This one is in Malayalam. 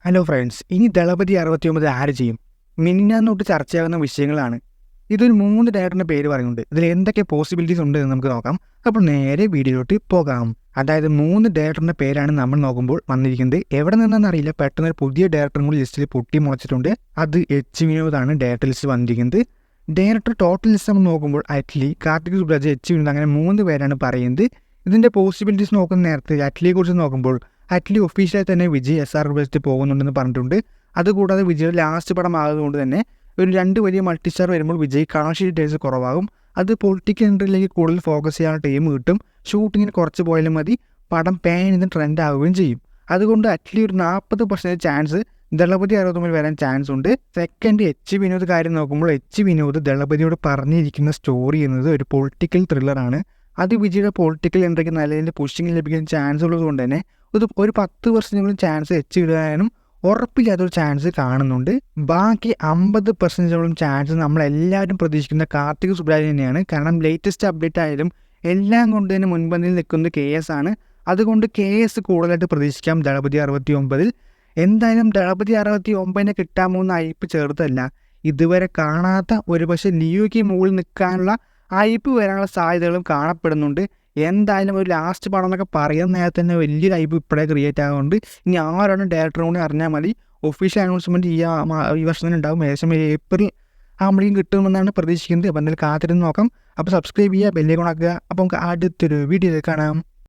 ഹലോ ഫ്രണ്ട്സ്, ഇനി ദളപതി 69 ആര് ചെയ്യും? മിനിഞ്ഞാന്നോട്ട് ചർച്ചയാകുന്ന വിഷയങ്ങളാണ്. ഇതൊരു 3 ഡയറക്ടറിൻ്റെ പേര് പറയുന്നുണ്ട്. ഇതിൽ എന്തൊക്കെ പോസിബിലിറ്റീസ് ഉണ്ട് എന്ന് നമുക്ക് നോക്കാം. അപ്പോൾ നേരെ വീഡിയോയിലോട്ട് പോകാം. അതായത് 3 ഡയറക്ടറിൻ്റെ പേരാണ് നമ്മൾ നോക്കുമ്പോൾ വന്നിരിക്കുന്നത്. എവിടെ നിന്നാണെന്നറിയില്ല, പെട്ടെന്ന് ഒരു പുതിയ ഡയറക്ടറും കൂടി ലിസ്റ്റിൽ പൊട്ടി മുളച്ചിട്ടുണ്ട്. അത് എച്ച് വിനോദാണ് ഡയറക്ടർ ലിസ്റ്റ് വന്നിരിക്കുന്നത്. ഡയറക്ടർ ടോട്ടൽ ലിസ്റ്റ് നമ്മൾ നോക്കുമ്പോൾ അറ്റ്ലി, കാർത്തിക് സുബ്രാജ്, എച്ച് വിനോദ് അങ്ങനെ 3 പേരാണ് പറയുന്നത്. ഇതിൻ്റെ പോസിബിലിറ്റീസ് നോക്കുന്ന നേരത്തെ അറ്റ്ലിയെക്കുറിച്ച് നോക്കുമ്പോൾ അറ്റ്ലി ഒഫീഷ്യലായി തന്നെ വിജയ് SR ബെസ്റ്റ് പോകുന്നുണ്ടെന്ന് പറഞ്ഞിട്ടുണ്ട്. അതുകൂടാതെ വിജയുടെ ലാസ്റ്റ് പടം ആയതുകൊണ്ട് തന്നെ ഒരു 2 വലിയ മൾട്ടി സ്റ്റാർ വരുമ്പോൾ വിജയ് കമേഴ്ഷ്യൽ ഡേയ്സ് കുറവാകും. അത് പൊളിറ്റിക്കൽ എൻട്രിയിലേക്ക് കൂടുതൽ ഫോക്കസ് ചെയ്യാനുള്ള ടൈം കിട്ടും. ഷൂട്ടിങ്ങിന് കുറച്ച് പോയാലും മതി, പടം പാൻ ഇന്ന് ട്രെൻഡ് ആവുകയും ചെയ്യും. അതുകൊണ്ട് അറ്റ്ലി ഒരു 40% ചാൻസ് ദളപതി 69 വരാൻ ചാൻസ് ഉണ്ട്. സെക്കൻഡ് എച്ച് വിനോദ് കാര്യം നോക്കുമ്പോൾ എച്ച് വിനോദ് ദളപതിയോട് പറഞ്ഞിരിക്കുന്ന സ്റ്റോറി എന്നത് ഒരു പൊളിറ്റിക്കൽ ത്രില്ലറാണ്. അത് വിജയുടെ പൊളിറ്റിക്കൽ എൻട്രിക്ക് നല്ല രീതിയിൽ പുഷിങ് ലഭിക്കാൻ ചാൻസ് ഉള്ളതുകൊണ്ട് തന്നെ ഒരു 10% ചാൻസ് എച്ച് ഇടാനും ഉറപ്പില്ലാത്തൊരു ചാൻസ് കാണുന്നുണ്ട്. ബാക്കി 50% ചാൻസ് നമ്മളെല്ലാവരും പ്രതീക്ഷിക്കുന്ന കാർത്തിക് സുബ്രാജ് തന്നെയാണ്. കാരണം ലേറ്റസ്റ്റ് അപ്ഡേറ്റ് ആയാലും എല്ലാം കൊണ്ട് തന്നെ മുൻപന്തിയിൽ നിൽക്കുന്നത് KS ആണ്. അതുകൊണ്ട് KS കൂടുതലായിട്ട് പ്രതീക്ഷിക്കാം ദളപതി 69. എന്തായാലും ദളപതി 69 കിട്ടാൻ പോകുന്ന ഹൈപ്പ് ചെറുതല്ല. ഇതുവരെ കാണാത്ത ഒരു പക്ഷേ ലിയോയ്ക്ക് മുകളിൽ നിൽക്കാനുള്ള ഹൈപ്പ് വരാനുള്ള സാധ്യതകളും കാണപ്പെടുന്നുണ്ട്. എന്തായാലും ഒരു ലാസ്റ്റ് പടം എന്നൊക്കെ പറയുന്ന നേരത്തെ തന്നെ വലിയൊരു ഹൈപ്പ് ഇപ്പോഴേ ക്രിയേറ്റ് ആകുന്നുണ്ട്. ഇനി ആരാണ് ഡയറക്ടറും കൂടി അറിഞ്ഞാൽ മതി. ഒഫീഷ്യൽ അനൗൺസ്മെൻറ്റ് ഈ വർഷം തന്നെ ഉണ്ടാകും. ഏകദേശം ഏപ്രിൽ ആകുമ്പോഴേക്കും കിട്ടുമെന്നാണ് പ്രതീക്ഷിക്കുന്നത്. അപ്പോൾ എന്തായാലും കാത്തിരുന്ന് നോക്കാം. അപ്പോൾ സബ്സ്ക്രൈബ് ചെയ്യുക, ബെല്ലൈക്കൺ ആക്കുക. അപ്പോൾ നമുക്ക് അടുത്തൊരു വീഡിയോയിൽ കാണാം.